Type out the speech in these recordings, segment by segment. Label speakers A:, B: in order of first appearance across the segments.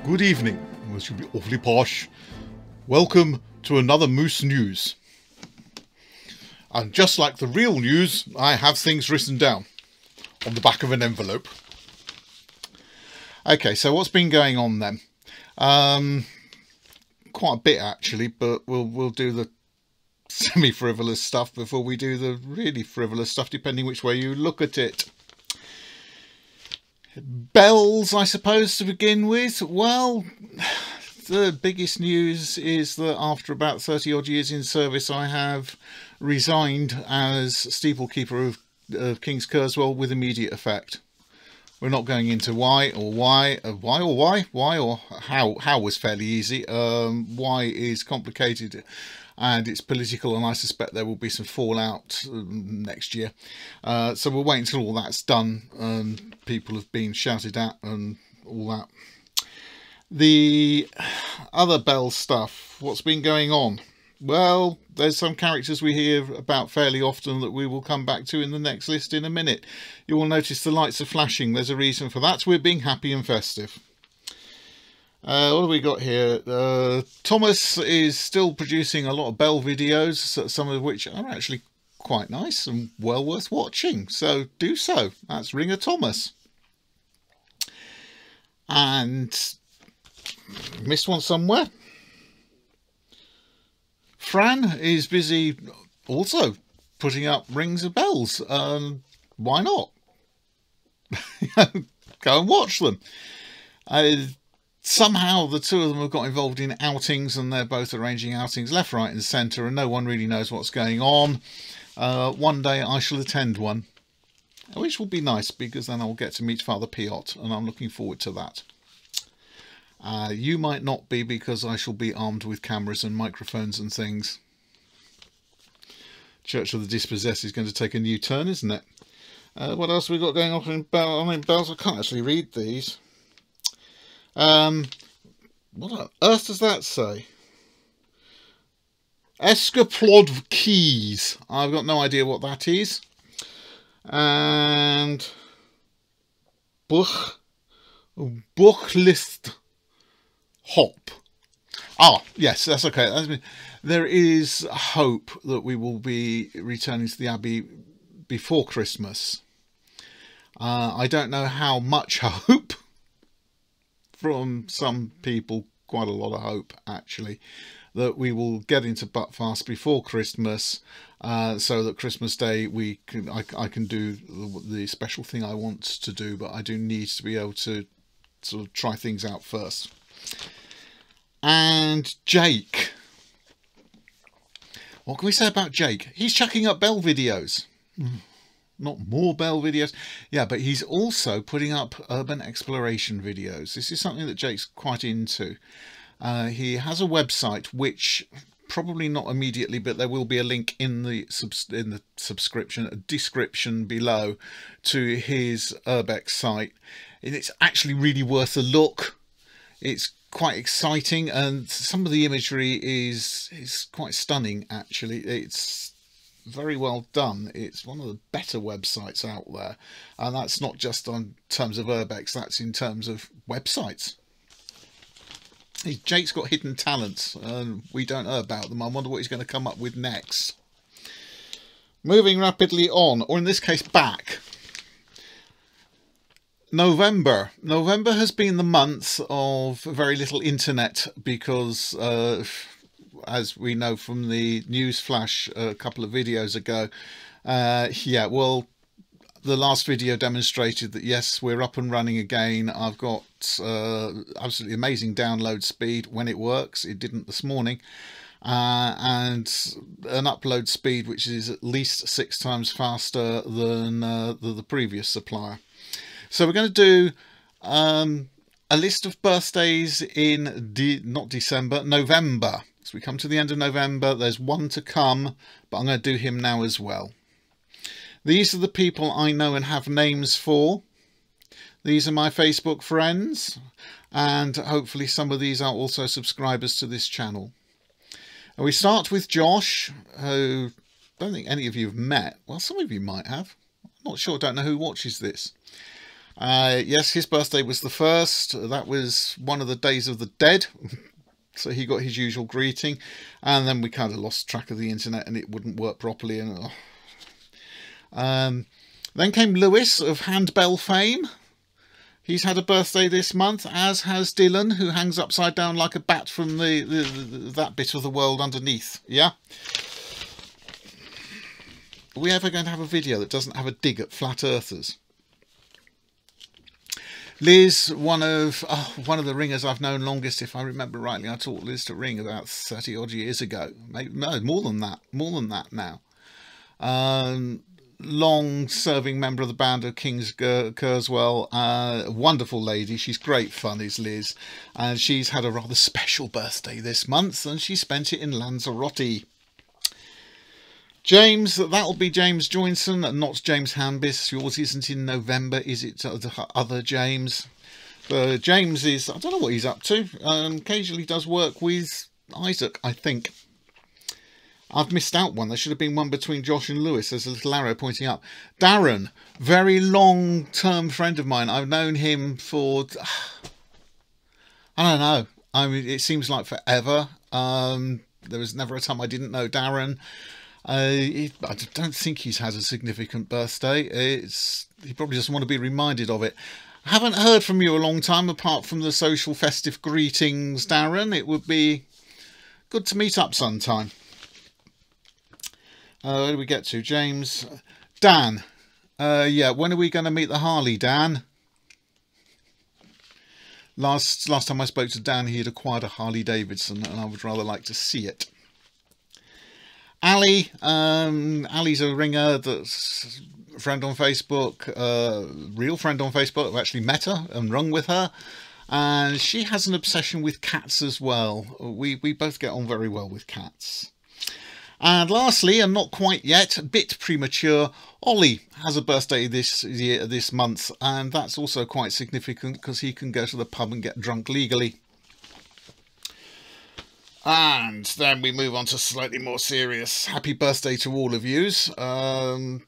A: Good evening. Well, this should be awfully posh. Welcome to another Moose News. And just like the real news, I have things written down on the back of an envelope. Okay, so what's been going on then? Quite a bit actually, but we'll do the semi-frivolous stuff before we do the really frivolous stuff, depending which way you look at it. Bells, I suppose, to begin with. Well, the biggest news is that after about 30 odd years in service, I have resigned as steeplekeeper of King's Kerswell with immediate effect. We're not going into why or how was fairly easy. Why is complicated and it's political, and I suspect there will be some fallout next year. So we'll wait until all that's done and people have been shouted at and all that. The other Bell stuff, what's been going on? Well, there's some characters we hear about fairly often that we will come back to in the next list in a minute. You will notice the lights are flashing. There's a reason for that. We're being happy and festive. What have we got here? Thomas is still producing a lot of Bell videos, some of which are actually quite nice and well worth watching. So do so. That's Ringer Thomas. And missed one somewhere. Fran is busy also putting up rings of bells. Why not? Go and watch them. Somehow the two of them have got involved in outings, and they're both arranging outings left, right and centre, and no one really knows what's going on. One day I shall attend one, which will be nice because then I'll get to meet Father Piot, and I'm looking forward to that. You might not be, because I shall be armed with cameras and microphones and things. Church of the Dispossessed is going to take a new turn, isn't it? What else have we got going on in Bells? I mean, Bells, I can't actually read these. What on earth does that say? Escaplod Keys. I've got no idea what that is. And Buchlist Hop. Ah, yes, that's okay. There is hope that we will be returning to the Abbey before Christmas. I don't know how much hope. From some people, quite a lot of hope actually, that we will get into Buttfast before Christmas, so that Christmas Day I can do the special thing I want to do, but I do need to be able to sort of try things out first. And Jake, what can we say about Jake? He's chucking up Bell videos. Not more Bell videos. Yeah, but he's also putting up urban exploration videos. This is something that Jake's quite into. He has a website, which probably not immediately, but there will be a link in the subscription, a description below to his Urbex site. And it's actually really worth a look. It's quite exciting, and some of the imagery is quite stunning actually. It's very well done. It's one of the better websites out there, and that's not just in terms of Urbex, that's in terms of websites. Jake's got hidden talents and we don't know about them. I wonder what he's going to come up with next. Moving rapidly on, or in this case back. November has been the month of very little internet because as we know from the news flash a couple of videos ago, yeah, well, the last video demonstrated that yes, we're up and running again. I've got absolutely amazing download speed when it works. It didn't this morning. And an upload speed which is at least 6 times faster than the previous supplier. So we're going to do a list of birthdays in not December, November. So we come to the end of November. There's one to come, but I'm going to do him now as well. These are the people I know and have names for. These are my Facebook friends, and hopefully some of these are also subscribers to this channel. And we start with Josh, who I don't think any of you have met. Well, some of you might have. I'm not sure, don't know who watches this. Yes, his birthday was the 1st. That was one of the Days of the Dead. So he got his usual greeting. And then we kind of lost track of the internet and it wouldn't work properly. And then came Lewis of handbell fame. He's had a birthday this month, as has Dylan, who hangs upside down like a bat from that bit of the world underneath. Yeah? Are we ever going to have a video that doesn't have a dig at flat earthers? Liz, one of the ringers I've known longest, if I remember rightly. I taught Liz to ring about 30 odd years ago. Maybe, no, more than that now. Long serving member of the band of King's Kurzweil. Wonderful lady. She's great fun, is Liz. And she's had a rather special birthday this month, and she spent it in Lanzarote. James, that'll be James Joinson, not James Hanbis. Yours isn't in November, is it? The other James. James is, I don't know what he's up to. Occasionally does work with Isaac, I think. I've missed out one. There should have been one between Josh and Lewis. There's a little arrow pointing up. Darren, very long-term friend of mine. I've known him for, I don't know. I mean, it seems like forever. There was never a time I didn't know Darren. I don't think he's had a significant birthday. He probably doesn't want to be reminded of it. I haven't heard from you a long time, apart from the social festive greetings, Darren. It would be good to meet up sometime. Where do we get to? James. Dan. Yeah, when are we going to meet the Harley, Dan? Last time I spoke to Dan, he had acquired a Harley Davidson, and I would rather like to see it. Ali. Ali's a ringer that's a friend on Facebook, real friend on Facebook. I've actually met her and rung with her. And she has an obsession with cats as well. We both get on very well with cats. And lastly, and not quite yet, a bit premature, Ollie has a birthday this month, and that's also quite significant because he can go to the pub and get drunk legally. And then we move on to slightly more serious. Happy birthday to all of yous. I've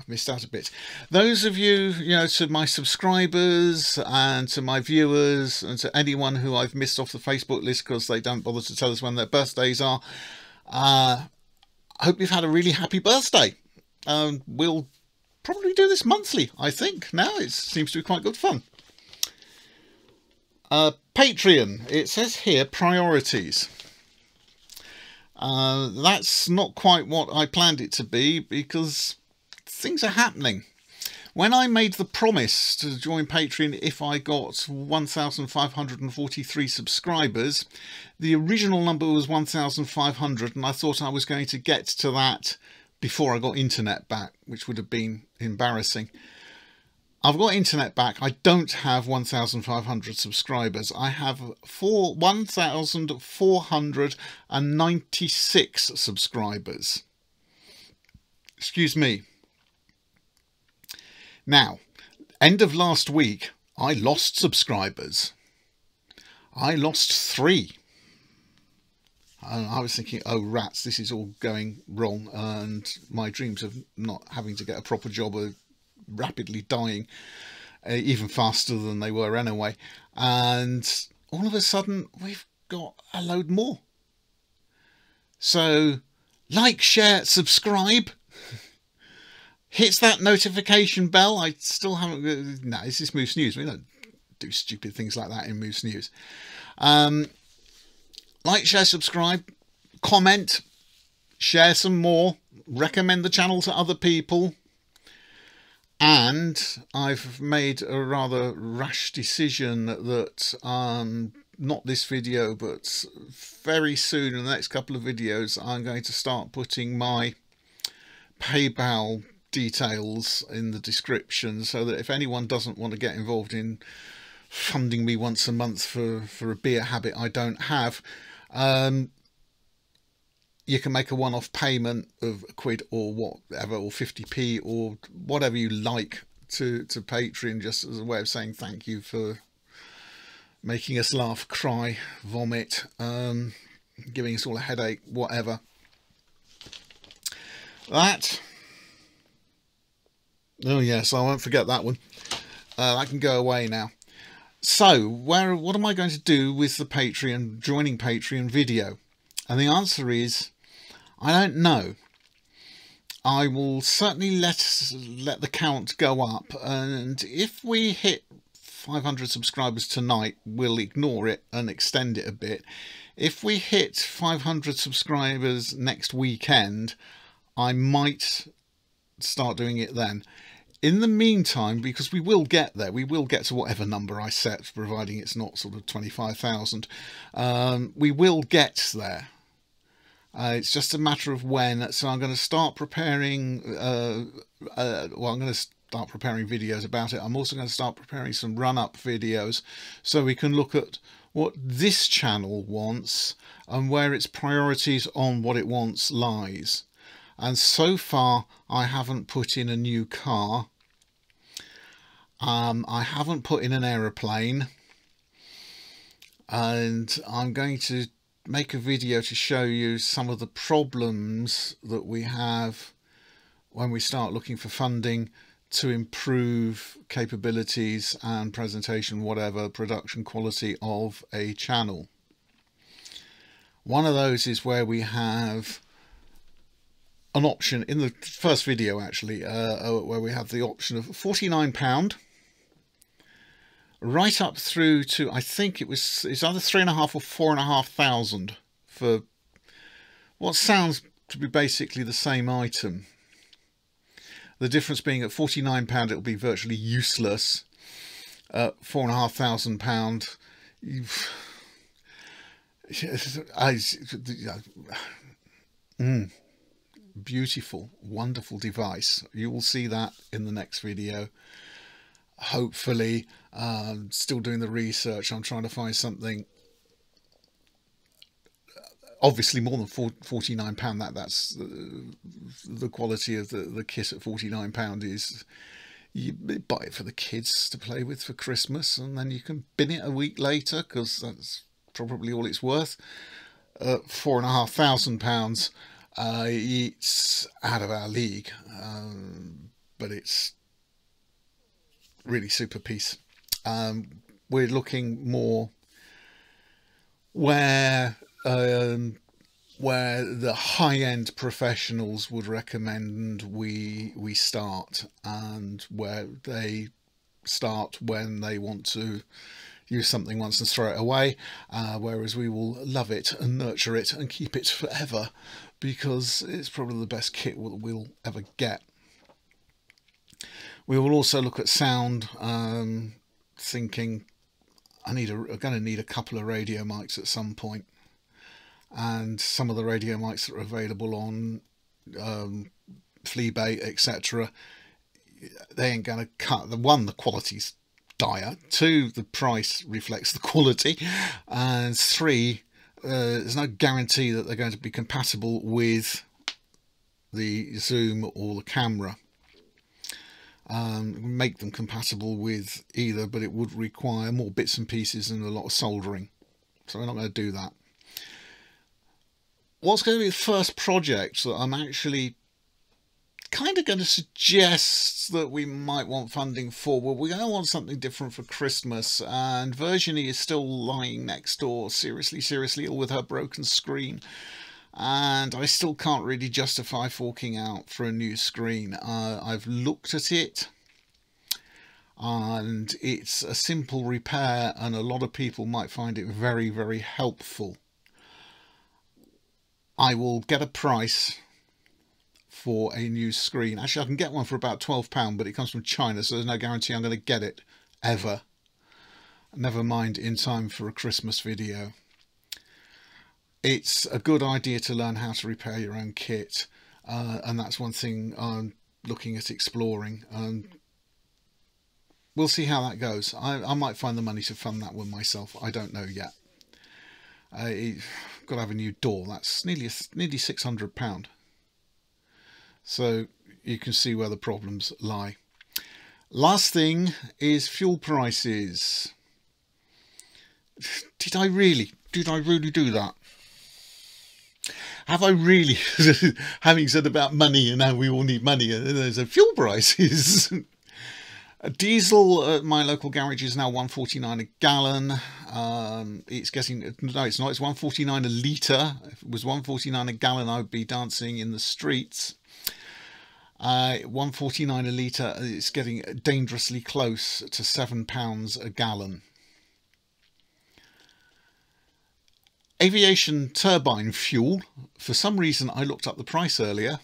A: missed out a bit. Those of you, to my subscribers and to my viewers and to anyone who I've missed off the Facebook list because they don't bother to tell us when their birthdays are, I hope you've had a really happy birthday. We'll probably do this monthly, I think. Now it seems to be quite good fun. Patreon, it says here priorities. That's not quite what I planned it to be because things are happening. When I made the promise to join Patreon if I got 1,543 subscribers, the original number was 1,500 and I thought I was going to get to that before I got internet back, which would have been embarrassing. I've got internet back. I don't have 1,500 subscribers. I have 1,496 subscribers. Excuse me. Now, end of last week, I lost subscribers. I lost 3. And I was thinking, oh rats, this is all going wrong. And my dreams of not having to get a proper job are rapidly dying, even faster than they were anyway. And all of a sudden, we've got a load more. So, like, share, subscribe. Hits that notification bell. I still haven't... No, this is Moose News. We don't do stupid things like that in Moose News. Like, share, subscribe, comment, share some more, recommend the channel to other people. And I've made a rather rash decision that not this video, but very soon in the next couple of videos, I'm going to start putting my PayPal details in the description so that if anyone doesn't want to get involved in funding me once a month for a beer habit I don't have, you can make a one-off payment of £1 or whatever, or 50p or whatever you like to Patreon, just as a way of saying thank you for making us laugh, cry, vomit, giving us all a headache, whatever. That... Oh yes, I won't forget that one. that can go away now. So what am I going to do with the Patreon, joining Patreon video? And the answer is, I don't know. I will certainly let the count go up, and if we hit 500 subscribers tonight, we'll ignore it and extend it a bit. If we hit 500 subscribers next weekend, I might start doing it then. In the meantime, because we will get there, we will get to whatever number I set, providing it's not sort of 25,000. We will get there. It's just a matter of when. So I'm going to start preparing. I'm going to start preparing videos about it. I'm also going to start preparing some run-up videos, so we can look at what this channel wants and where its priorities on what it wants lies. And so far, I haven't put in a new car. I haven't put in an aeroplane, and I'm going to make a video to show you some of the problems that we have when we start looking for funding to improve capabilities and presentation, whatever, production quality of a channel. One of those is where we have an option in the first video, actually, where we have the option of £49 right up through to, I think it's either 3,500 or 4,500 for what sounds to be basically the same item. The difference being at £49 it'll be virtually useless. At £4,500, beautiful, wonderful device. You will see that in the next video. Hopefully, still doing the research. I'm trying to find something obviously more than £49. That's the quality of the kit at £49 is you buy it for the kids to play with for Christmas, and then you can bin it a week later because that's probably all it's worth. £4,500, it's out of our league, but it's really super piece. We're looking more where the high-end professionals would recommend we start, and where they start when they want to use something once and throw it away, whereas we will love it and nurture it and keep it forever, because it's probably the best kit we'll ever get. We will also look at sound, thinking I'm going to need a couple of radio mics at some point, and some of the radio mics that are available on Fleabait, etc., they ain't going to cut. The quality's dire, 2, the price reflects the quality, and 3, there's no guarantee that they're going to be compatible with the zoom or the camera. Make them compatible with either, but it would require more bits and pieces and a lot of soldering, so we're not going to do that. What's going to be the first project that I'm actually kind of going to suggest that we might want funding for? Well, we're going to want something different for Christmas, and Virginie is still lying next door seriously ill with her broken screen, and I still can't really justify forking out for a new screen. I've looked at it, and it's a simple repair, and a lot of people might find it very, very helpful. I will get a price for a new screen. Actually, I can get one for about £12, but it comes from China, so there's no guarantee I'm going to get it ever. Never mind in time for a Christmas video. It's a good idea to learn how to repair your own kit, and that's one thing I'm looking at exploring. We'll see how that goes. I might find the money to fund that one myself. I don't know yet. I've got to have a new door. That's nearly £600. So you can see where the problems lie. Last thing is fuel prices. Did I really do that? Have I really, having said about money and how we all need money, and there's a fuel prices. Diesel at my local garage is now 1.49 a gallon. It's getting, no, it's not, it's 1.49 a litre. If it was 1.49 a gallon, I would be dancing in the streets. 1.49 a litre, it's getting dangerously close to £7 a gallon. Aviation turbine fuel, for some reason I looked up the price earlier.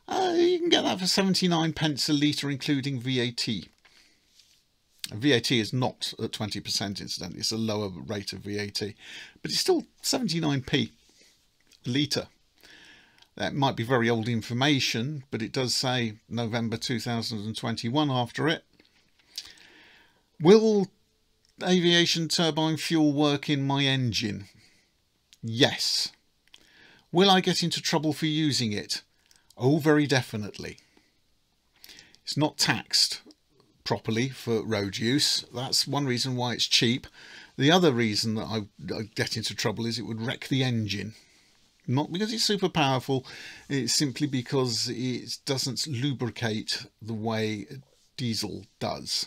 A: You can get that for 79 pence a litre, including VAT. VAT is not at 20%, incidentally. It's a lower rate of VAT. But it's still 79p a litre. That might be very old information, but it does say November 2021 after it. Will aviation turbine fuel work in my engine? Yes. Will I get into trouble for using it? Oh, very definitely. It's not taxed properly for road use. That's one reason why it's cheap. The other reason that I get into trouble is it would wreck the engine. Not because it's super powerful, it's simply because it doesn't lubricate the way diesel does.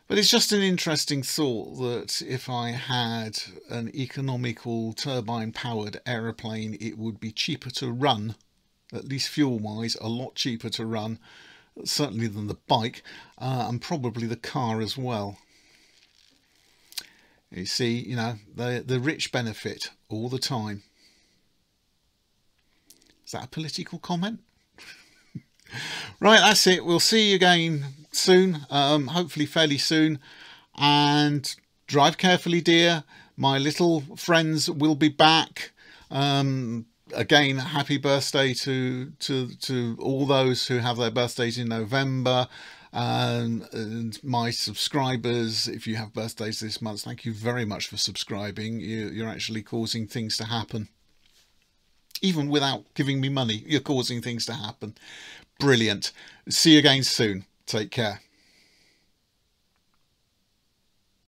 A: But it's just an interesting thought that if I had an economical turbine-powered aeroplane, it would be cheaper to run, at least fuel-wise, a lot cheaper to run, certainly than the bike, and probably the car as well. You see, you know, the rich benefit all the time. Is that a political comment? Right, that's it. We'll see you again soon, hopefully fairly soon. And drive carefully, dear. My little friends will be back. Again, happy birthday to all those who have their birthdays in November. And my subscribers, if you have birthdays this month, thank you very much for subscribing. You're actually causing things to happen. Even without giving me money, you're causing things to happen. Brilliant. See you again soon. Take care.